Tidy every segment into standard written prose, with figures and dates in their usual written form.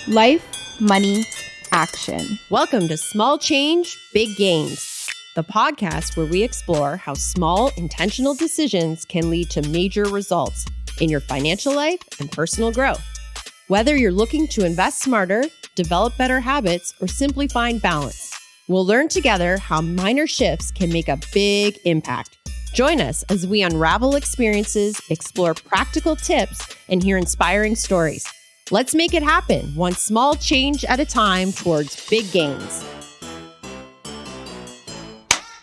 Life, money, action. Welcome to Small Change, Big Gains, the podcast where we explore how small, intentional decisions can lead to major results in your financial life and personal growth. Whether you're looking to invest smarter, develop better habits, or simply find balance, we'll learn together how minor shifts can make a big impact. Join us as we unravel experiences, explore practical tips, and hear inspiring stories. Let's make it happen, one small change at a time towards big gains.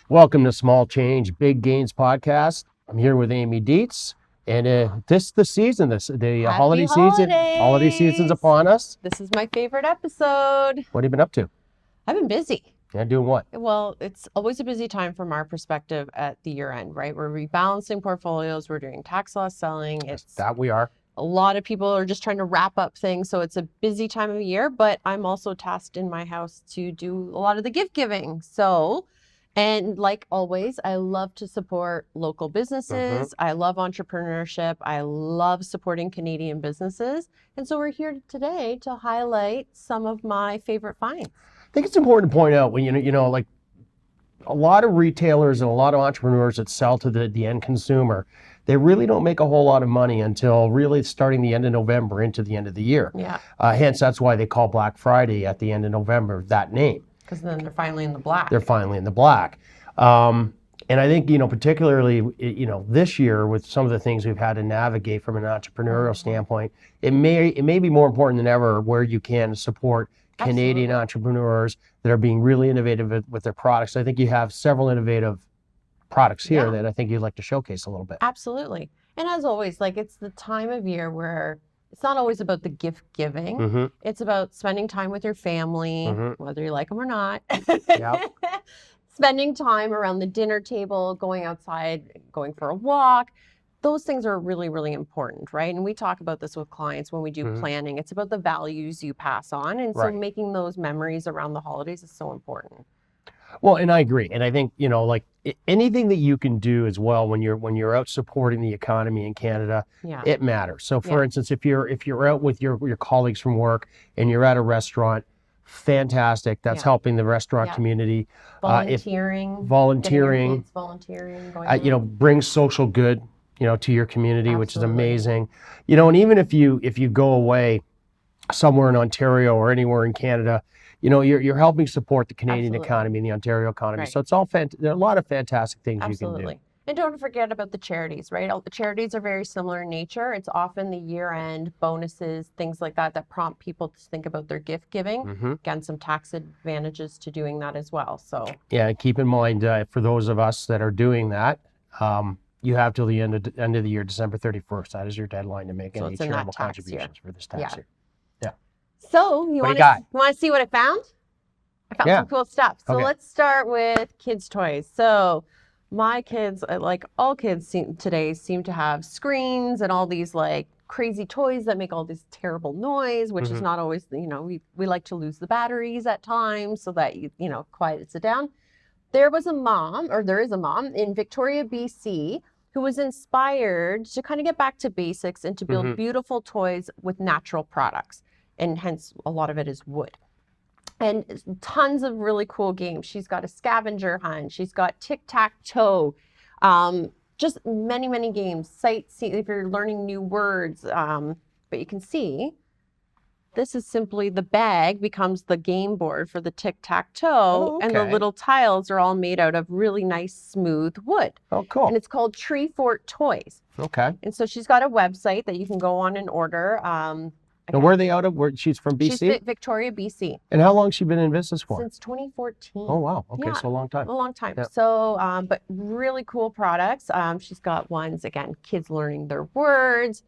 Welcome to Small Change, Big Gains podcast. I'm here with Amy Dietz, and this is the season, the holiday season. Holiday season's upon us. This is my favorite episode. What have you been up to? I've been busy. Yeah, doing what? Well, it's always a busy time from our perspective at the year end, right? We're rebalancing portfolios. We're doing tax loss selling. We are. A lot of people are just trying to wrap up things. So it's a busy time of year, but I'm also tasked in my house to do a lot of the gift giving. And like always, I love to support local businesses. I love entrepreneurship. I love supporting Canadian businesses. And so we're here today to highlight some of my favorite finds. I think it's important to point out when like a lot of retailers and a lot of entrepreneurs that sell to the end consumer, they really don't make a whole lot of money until really starting the end of November into the end of the year. Yeah. Hence, that's why they call Black Friday at the end of November that name. Because then they're finally in the black. They're finally in the black. And I think, particularly, this year with some of the things we've had to navigate from an entrepreneurial standpoint, it may be more important than ever where you can support Canadian entrepreneurs that are being really innovative with their products. I think you have several innovative products here that I think you'd like to showcase a little bit. Absolutely. And as always, it's the time of year where it's not always about the gift giving. It's about spending time with your family, whether you like them or not. Yep. Spending time around the dinner table, going outside, going for a walk. Those things are really, really important, right? And we talk about this with clients when we do planning. It's about the values you pass on. And so making those memories around the holidays is so important. Well, and I agree. And I think, anything that you can do as well when you're out supporting the economy in Canada, it matters. So for instance, if you're out with your colleagues from work and you're at a restaurant, fantastic. That's helping the restaurant community. Volunteering. Volunteering. Going brings social good, to your community, which is amazing. And even if you go away somewhere in Ontario or anywhere in Canada, you're helping support the Canadian economy and the Ontario economy. So it's all there are a lot of fantastic things you can do. And don't forget about the charities, right? All the charities are very similar in nature. It's often the year-end bonuses, things like that prompt people to think about their gift giving. Again, some tax advantages to doing that as well. So yeah, keep in mind for those of us that are doing that, you have till the end of the year, December 31st. That is your deadline to make any charitable contributions for this tax year. Yeah. So you want to see what I found? I found some cool stuff. So let's start with kids' toys. So my kids, like all kids today, seem to have screens and all these crazy toys that make all this terrible noise, which is not always, we like to lose the batteries at times so that quiets it down. There is a mom in Victoria, BC, who was inspired to kind of get back to basics and to build beautiful toys with natural products. And hence, a lot of it is wood. And tons of really cool games. She's got a scavenger hunt. She's got tic-tac-toe. Just many, many games. Sightseeing, if you're learning new words. But you can see, this is simply the bag becomes the game board for the tic-tac-toe. And the little tiles are all made out of really nice, smooth wood. Oh, cool. And it's called Tree Fort Toys. Okay. And so she's got a website that you can go on and order. And where are they out of? She's from BC? She's Victoria, BC. And how long has she been in business for? Since 2014. Oh, wow. Okay, so a long time. A long time. Yeah. So, but really cool products. She's got ones, again, kids learning their words.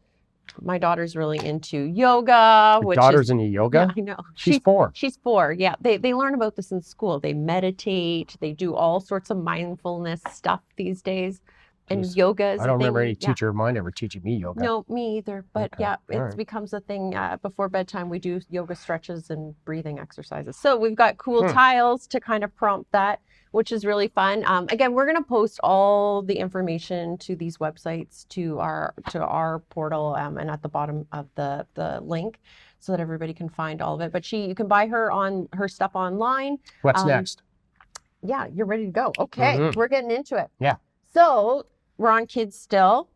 My daughter's really into yoga. Your daughter's into yoga? Yeah, I know. She's 4. She's 4, yeah. They learn about this in school. They meditate. They do all sorts of mindfulness stuff these days. And yoga is I don't remember any teacher of mine ever teaching me yoga. No, me either. But it becomes a thing. Before bedtime, we do yoga stretches and breathing exercises. So we've got cool tiles to kind of prompt that, which is really fun. Again, we're going to post all the information to these websites to our portal and at the bottom of the link. so that everybody can find all of it. But you can buy her stuff online. What's next? Yeah, you're ready to go. Okay, we're getting into it. Yeah. So we're on kids still.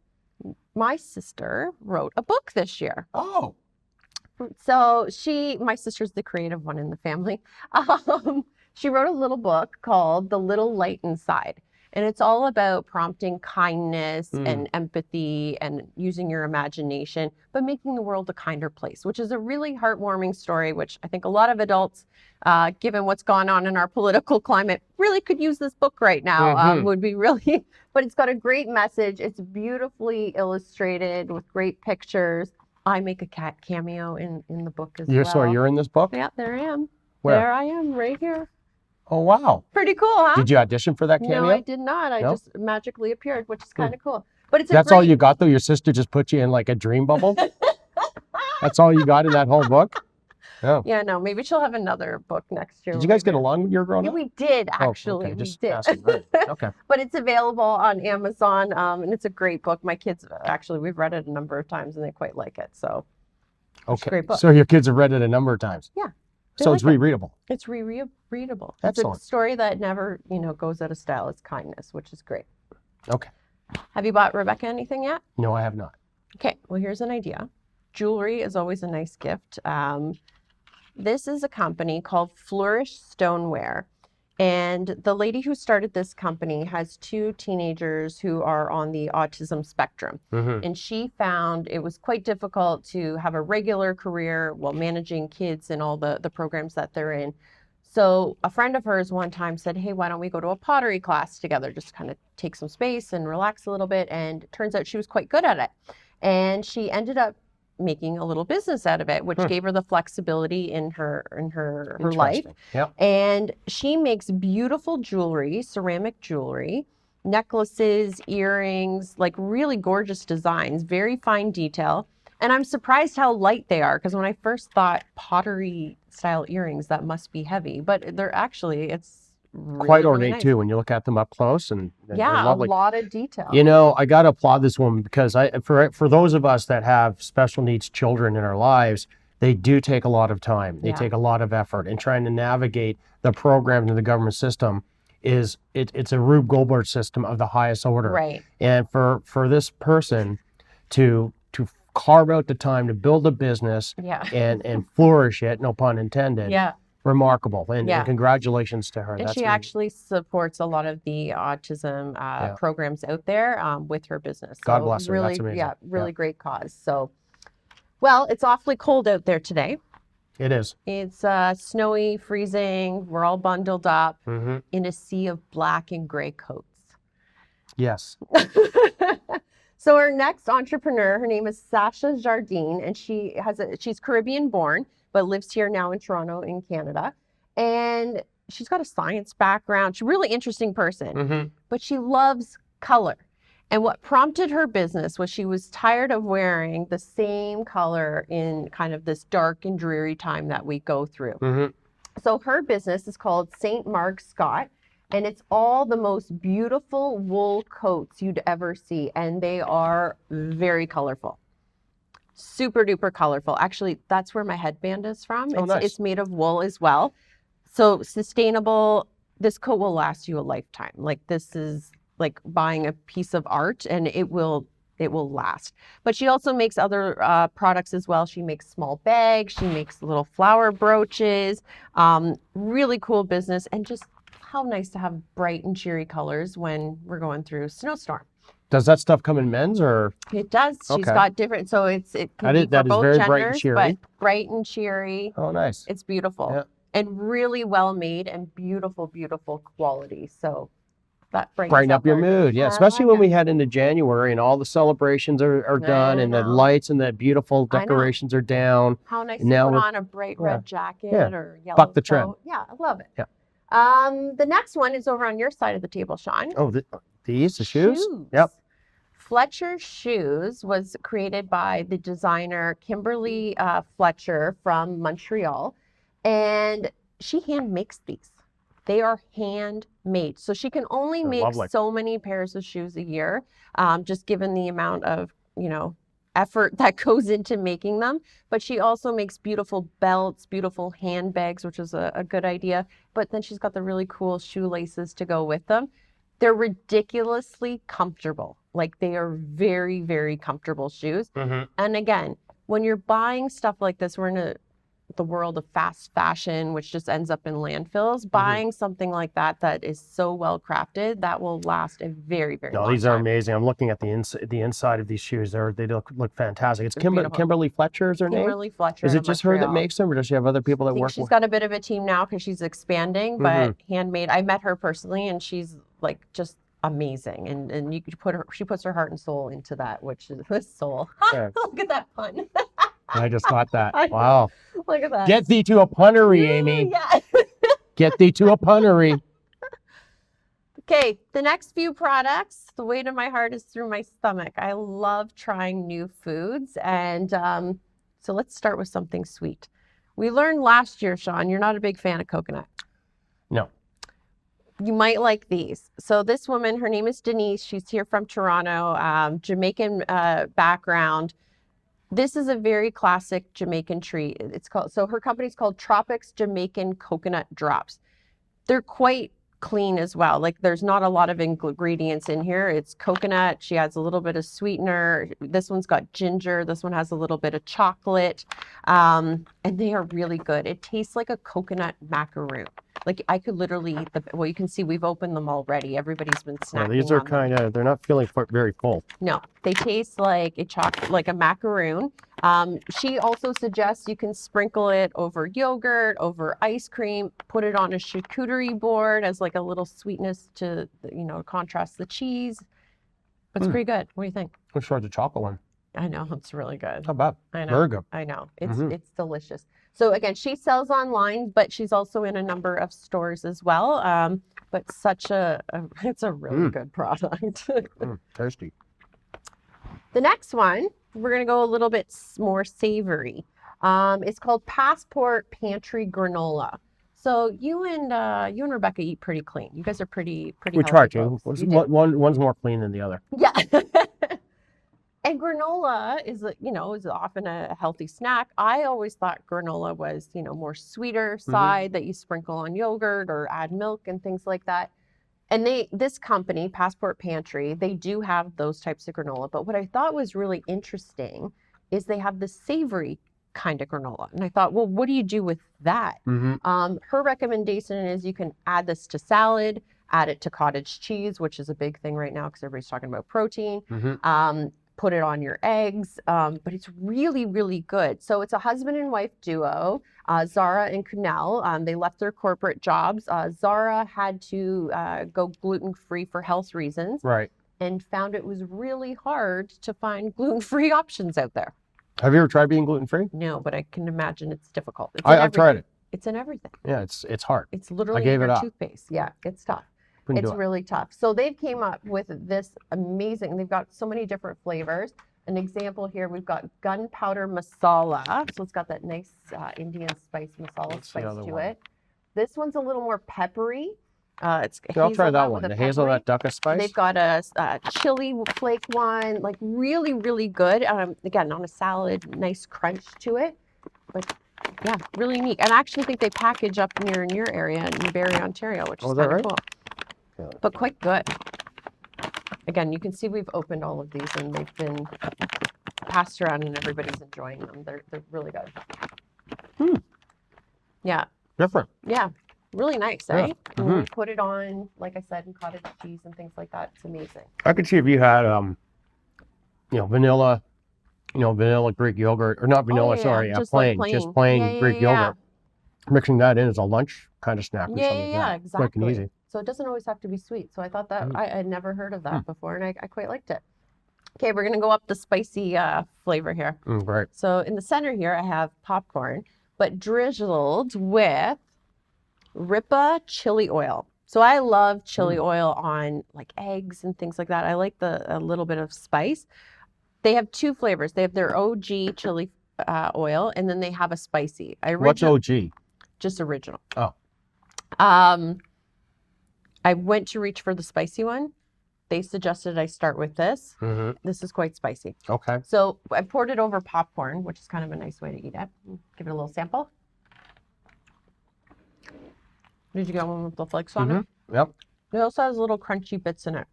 My sister wrote a book this year. Oh. So my sister's the creative one in the family. She wrote a little book called The Little Light Inside. And it's all about prompting kindness and empathy and using your imagination, but making the world a kinder place, which is a really heartwarming story, which I think a lot of adults, given what's gone on in our political climate, really could use this book right now. Would be really, but it's got a great message. It's beautifully illustrated with great pictures. I make a cat cameo in the book as well. Sorry, you're in this book? Yeah, there I am. Where? There I am, right here. Oh, wow. Pretty cool, huh? Did you audition for that cameo? No, I did not. I just magically appeared, which is kind of cool. But it's That's all you got, though? Your sister just put you in like a dream bubble? That's all you got in that whole book? Oh. Yeah, no, maybe she'll have another book next year. Did you guys get along when you were growing up? Yeah, we did, actually. Okay. We Just did. asking. Right. Okay. But it's available on Amazon, and it's a great book. My kids, actually, we've read it a number of times, and they quite like it. So, it's a great book. So your kids have read it a number of times? Yeah. So it's rereadable? It's rereadable. Excellent. It's a story that never, goes out of style. It's kindness, which is great. Okay. Have you bought Rebecca anything yet? No, I have not. Okay, well, here's an idea. Jewelry is always a nice gift. This is a company called Flourish Stoneware. And the lady who started this company has 2 teenagers who are on the autism spectrum. And she found it was quite difficult to have a regular career while managing kids and all the programs that they're in. So a friend of hers one time said, hey, why don't we go to a pottery class together, just kind of take some space and relax a little bit. And it turns out she was quite good at it. And she ended up making a little business out of it, which gave her the flexibility in her life. Yep. And she makes beautiful jewelry, ceramic jewelry, necklaces, earrings, like really gorgeous designs, very fine detail. And I'm surprised how light they are, because when I first thought pottery style earrings, that must be heavy, but they're actually, it's really, quite ornate really nice. too when you look at them up close, and yeah, a lot of detail. I got to applaud this woman, because for those of us that have special needs children in our lives, they do take a lot of time. They take a lot of effort, and trying to navigate the program and the government system it's a Rube Goldberg system of the highest order. Right. And for this person to carve out the time to build a business and flourish it, no pun intended. Yeah. Remarkable, and congratulations to her. And she actually supports a lot of the autism programs out there with her business. So God bless her. Really, that's amazing. Really great cause. So, well, it's awfully cold out there today. It is. It's snowy, freezing. We're all bundled up in a sea of black and gray coats. Yes. So our next entrepreneur, her name is Sasha Jardine, and she's Caribbean born, but lives here now in Toronto in Canada. And she's got a science background. She's a really interesting person, but she loves color. And what prompted her business was she was tired of wearing the same color in kind of this dark and dreary time that we go through. So her business is called St. Mark Scott, and it's all the most beautiful wool coats you'd ever see. And they are very colorful. Super duper colorful. Actually, that's where my headband is from. It's made of wool as well. So sustainable. This coat will last you a lifetime. Like, this is like buying a piece of art, and it will last. But she also makes other products as well. She makes small bags. She makes little flower brooches. Really cool business, and just how nice to have bright and cheery colors when we're going through a snowstorm. Does that stuff come in men's, or? It does. She's got different, so it can be for both genders, bright and cheery. But bright and cheery. Oh, nice. It's beautiful and really well made and beautiful, beautiful quality. So that brighten up your mood. Yeah, especially when we head into January and all the celebrations are done, and the lights and the beautiful decorations are down. How nice to put on a bright red jacket or yellow Buck the trend. Yeah, I love it. Yeah. The next one is over on your side of the table, Sean. Oh, the shoes? Yep. Fletcher Shoes was created by the designer Kimberly Fletcher from Montreal, and she hand makes these. They are handmade, so she can only make so many pairs of shoes a year, just given the amount of effort that goes into making them. But she also makes beautiful belts, beautiful handbags, which is a good idea. But then she's got the really cool shoelaces to go with them. They're ridiculously comfortable. Like they are very, very comfortable shoes. And again, when you're buying stuff like this, we're in the world of fast fashion, which just ends up in landfills. Buying something like that is so well crafted, that will last a very, very long time. These are amazing. I'm looking at the inside of these shoes. They look fantastic. It's Kimberly Fletcher is her name? Kimberly Fletcher. Is it just her that makes them, or does she have other people that work with her? She's got a bit of a team now because she's expanding, but handmade. I met her personally, and she's like just amazing. And you could she puts her heart and soul into that, which is soul. Look at that pun. I just got that. Wow. Look at that. Get thee to a punnery, Amy. Yeah. Get thee to a punnery. Okay, the next few products, the weight of my heart is through my stomach. I love trying new foods. And so let's start with something sweet. We learned last year, Sean, you're not a big fan of coconut. No. You might like these. So this woman, her name is Denise. She's here from Toronto, Jamaican background. This is a very classic Jamaican treat. So her company's called Tropics Jamaican Coconut Drops. They're quite clean as well. Like there's not a lot of ingredients in here. It's coconut. She adds a little bit of sweetener. This one's got ginger. This one has a little bit of chocolate. And they are really good. It tastes like a coconut macaroon. Like I could literally eat well, you can see we've opened them already. Everybody's been snacking. These are they're not feeling very full. No, they taste like like a macaroon. She also suggests you can sprinkle it over yogurt, over ice cream, put it on a charcuterie board as like a little sweetness to, contrast the cheese. But it's pretty good. What do you think? Let's try the chocolate one. I know, it's really good. How bad? I know. Very good. I know. It's delicious. So again, she sells online, but she's also in a number of stores as well. But it's a really good product. Tasty. The next one, we're going to go a little bit more savory. It's called Passport Pantry Granola. So you and Rebecca eat pretty clean. You guys are pretty. We try to. One's more clean than the other. Yeah. And granola is often a healthy snack. I always thought granola was, more sweeter side that you sprinkle on yogurt or add milk and things like that. And this company, Passport Pantry, they do have those types of granola. But what I thought was really interesting is they have the savory kind of granola. And I thought, well, what do you do with that? Her recommendation is you can add this to salad, add it to cottage cheese, which is a big thing right now because everybody's talking about protein. Put it on your eggs, but it's really, really good. So it's a husband and wife duo, Zara and Kunal. They left their corporate jobs. Zara had to go gluten-free for health reasons. Right. And found it was really hard to find gluten-free options out there. Have you ever tried being gluten-free? No, but I can imagine it's difficult. I've tried it. It's in everything. Yeah, it's hard. It's literally in your toothpaste. Yeah, it's tough. It's really tough. So they've came up with this amazing, they've got so many different flavors. An example here, we've got gunpowder masala. So it's got that nice Indian spice masala spice to it. This one's a little more peppery. I'll try that one, the hazelnut dukkha spice. They've got a chili flake one, like really, really good. Again, on a salad, nice crunch to it. But yeah, really neat. And I actually think they package up near in your area in Barrie, Ontario, which is kind of cool. But quite good. Again, you can see we've opened all of these and they've been passed around and everybody's enjoying them. They're really good. Yeah. Different. Yeah. Really nice, eh? And we put it on, like I said, in cottage cheese and things like that. It's amazing. I could see if you had, vanilla, vanilla Greek yogurt, or not vanilla, sorry, just plain Greek yogurt. Mixing that in as a lunch kind of snack. Yeah, exactly. Quick and easy. So it doesn't always have to be sweet. So I thought that I had never heard of that before, and I quite liked it. Okay, we're gonna go up the spicy flavor here. Right. So in the center here, I have popcorn, but drizzled with Ripa chili oil. So I love chili oil on like eggs and things like that. I like a little bit of spice. They have two flavors. They have their OG chili oil, and then they have a spicy. What's OG? Just original. Oh. I went to reach for the spicy one. They suggested I start with this. Mm-hmm. This is quite spicy. Okay. So I poured it over popcorn, which is kind of a nice way to eat it. Give it a little sample. Did you get one with the flakes on it? Yep. It also has little crunchy bits in it.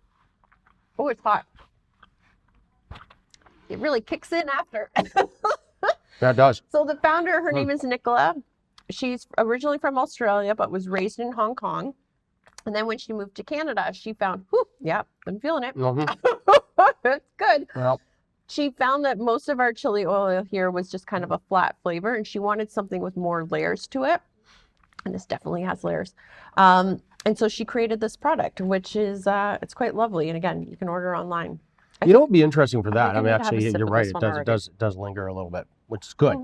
Oh, it's hot. It really kicks in after. That does. So the founder, her name is Nicola. She's originally from Australia, but was raised in Hong Kong. And then when she moved to Canada, she found, I'm feeling it. It's good. Well, she found that most of our chili oil here was just kind of a flat flavor, and she wanted something with more layers to it. And this definitely has layers. And so she created this product, which is, it's quite lovely. And again, you can order online. you know what would be interesting for that? I mean, need to have a actually, sip you're of right. this It one does, it already. does, it does linger a little bit, which is good.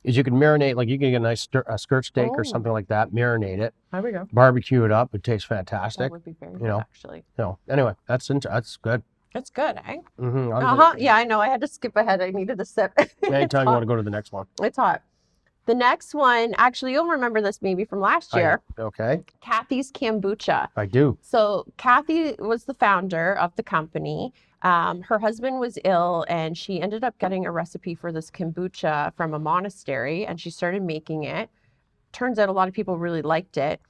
Is you can marinate, like you can get a nice skirt steak or something like that, marinate it, There we go. barbecue it up. It tastes That fantastic. would be very You good, know. actually. So anyway, that's good. It's good, eh? Mm-hmm. Yeah, I know. I had to skip ahead. I needed a sip. Anytime you want to go to the next one. It's hot. The next one, actually, you'll remember this maybe from last year. Okay. Kathy's Kombucha. I do. So Kathy was the founder of the company. Her husband was ill, and she ended up getting a recipe for this kombucha from a monastery, and she started making it. Turns out a lot of people really liked it.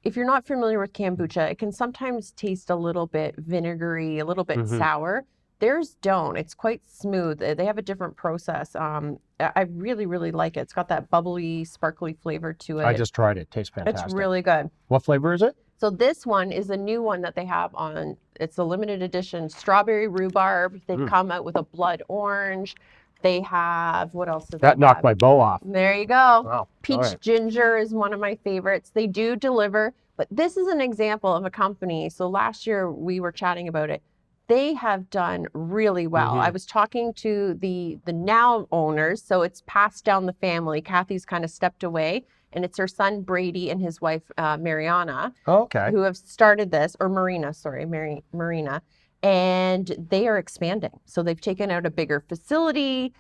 If you're not familiar with kombucha, it can sometimes taste a little bit vinegary, a little bit sour. Theirs don't. It's quite smooth. They have a different process. I really, really like it. It's got that bubbly, sparkly flavor to it. I just tried it. Tastes fantastic. It's really good. What flavor is it? So this one is a new one that they have on. It's a limited edition strawberry rhubarb. They've come out with a blood orange. They have, what else? That knocked my bow off. There you go. Wow. Peach ginger is one of my favorites. They do deliver, but this is an example of a company. So last year we were chatting about it. They have done really well. I was talking to the now owners, so it's passed down the family. Kathy's kind of stepped away, and it's her son Brady and his wife Mariana Okay. who have started this, or Marina, and they are expanding. So they've taken out a bigger facility,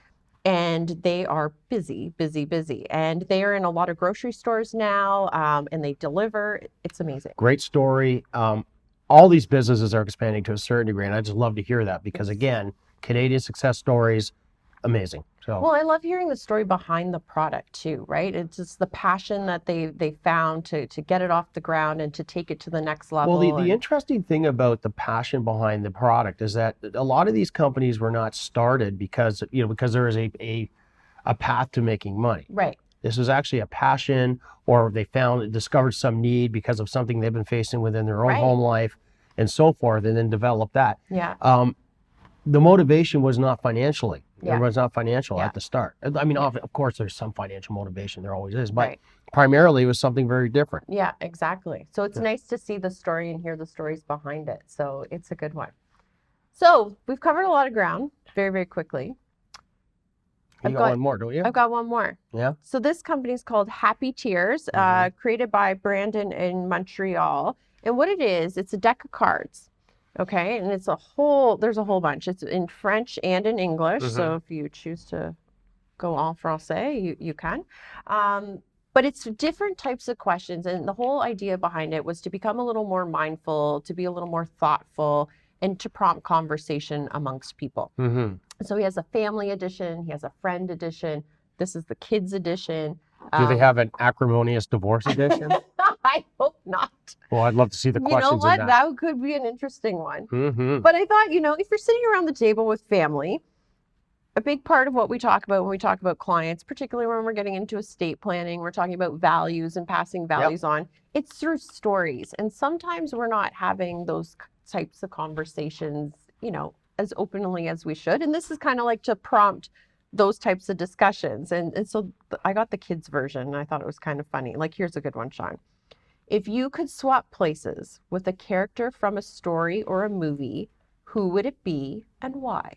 and they are busy. And they are in a lot of grocery stores now, and they deliver. It's amazing. Great story. All these businesses are expanding to a certain degree, and I just love to hear that because, again, Canadian success stories, amazing. So. Well, I love hearing the story behind the product too, right? It's just the passion that they found to get it off the ground and to take it to the next level. Well, the interesting thing about the passion behind the product is that a lot of these companies were not started because there is a path to making money. Right. This was actually a passion, or they discovered some need because of something they've been facing within their own home life and so forth, and then developed that. Yeah. The motivation was not financially. Yeah. It was not financial at the start. I mean, of course, there's some financial motivation. There always is. But primarily, it was something very different. Yeah, exactly. So it's nice to see the story and hear the stories behind it. So it's a good one. So we've covered a lot of ground very, very quickly. You got one more, don't you? I've got one more. Yeah. So this company is called Happy Tears, created by Brandon in Montreal. And what it is, it's a deck of cards. Okay. And there's a whole bunch. It's in French and in English. So if you choose to go en français, you can. But it's different types of questions. And the whole idea behind it was to become a little more mindful, to be a little more thoughtful, and to prompt conversation amongst people. So he has a family edition. He has a friend edition. This is the kids edition. Do they have an acrimonious divorce edition? I hope not. Well, I'd love to see the questions. You know what? In That could be an interesting one. Mm-hmm. But I thought, if you're sitting around the table with family, a big part of what we talk about when we talk about clients, particularly when we're getting into estate planning, we're talking about values and passing values on, it's through stories. And sometimes we're not having those types of conversations, as openly as we should. And this is kind of like to prompt those types of discussions. And so I got the kids version, and I thought it was kind of funny. Like, here's a good one, Sean. If you could swap places with a character from a story or a movie, who would it be and why?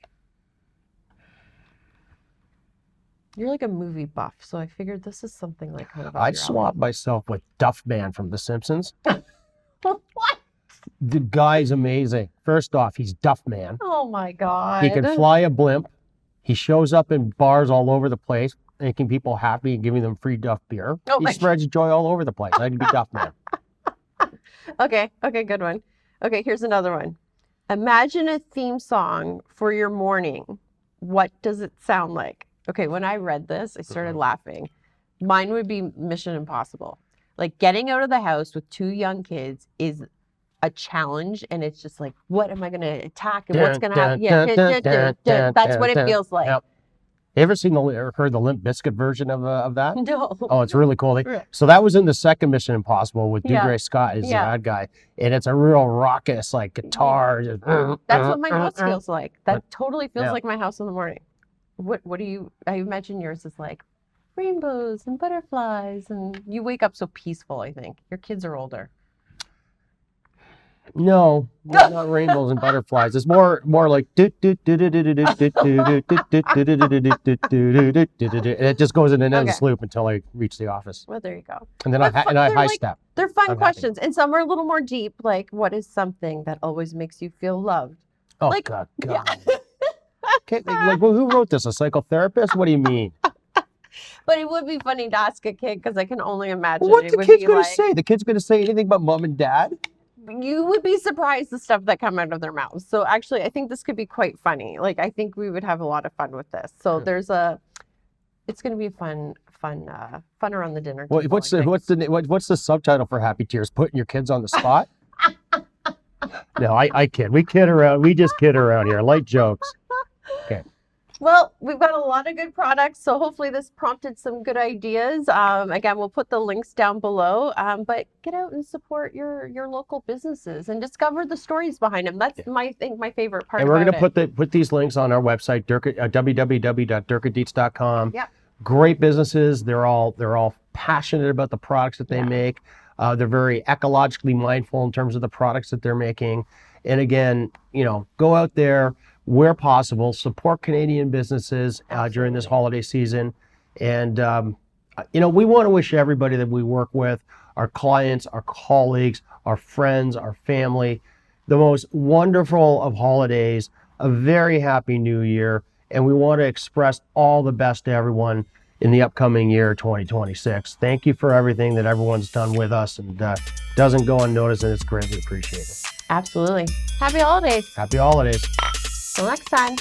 You're like a movie buff, so I figured this is something like kind of. I'd swap myself with Duff Man from The Simpsons. What? The guy's amazing. First off, he's Duff Man. Oh my God. He can fly a blimp. He shows up in bars all over the place, making people happy and giving them free Duff beer. He spreads joy all over the place. I'd be Duff Man. Okay, good one. Okay, here's another one. Imagine a theme song for your morning. What does it sound like? Okay, when I read this, I started laughing. Mine would be Mission Impossible. Like getting out of the house with 2 young kids is a challenge, and it's just like, what am I going to attack and what's going to happen? Yeah, that's what it feels like. Yep. You ever seen or heard the Limp Bizkit version of that? No. Oh, it's really cool. So that was in the second Mission Impossible with Dougray Scott as the bad guy, and it's a real raucous like guitar. Just, that's what my house feels like. That totally feels like my house in the morning. What do you? I imagine yours is like rainbows and butterflies, and you wake up so peaceful. I think your kids are older. No, not rainbows and butterflies. It's more like and it just goes in an endless loop until I reach the office. Well, there you go. And then I high step. They're fun questions, and some are a little more deep. Like, what is something that always makes you feel loved? Oh, like, God. Yeah. Okay, like, well, who wrote this? A psychotherapist? What do you mean? But it would be funny to ask a kid because I can only imagine. What's the kid's going to say? The kid's going to say anything but mom and dad? You would be surprised the stuff that come out of their mouths. So actually, I think this could be quite funny. Like, I think we would have a lot of fun with this. So it's going to be fun around the dinner table. What's the subtitle for Happy Tears? Putting your kids on the spot? No, I kid. We kid around. We just kid around here. Light jokes. Okay. Well, we've got a lot of good products, so hopefully this prompted some good ideas. Again, we'll put the links down below, but get out and support your local businesses and discover the stories behind them. That's my favorite part. And we're going to put these links on our website, www.durkadietz.com. Yep. Great businesses. They're all passionate about the products that they make. They're very ecologically mindful in terms of the products that they're making. And again, go out there where possible, support Canadian businesses during this holiday season. And, we want to wish everybody that we work with, our clients, our colleagues, our friends, our family, the most wonderful of holidays, a very happy new year. And we want to express all the best to everyone in the upcoming year, 2026. Thank you for everything that everyone's done with us, and doesn't go unnoticed, and it's greatly appreciated. Absolutely. Happy holidays. Happy holidays. Till next time.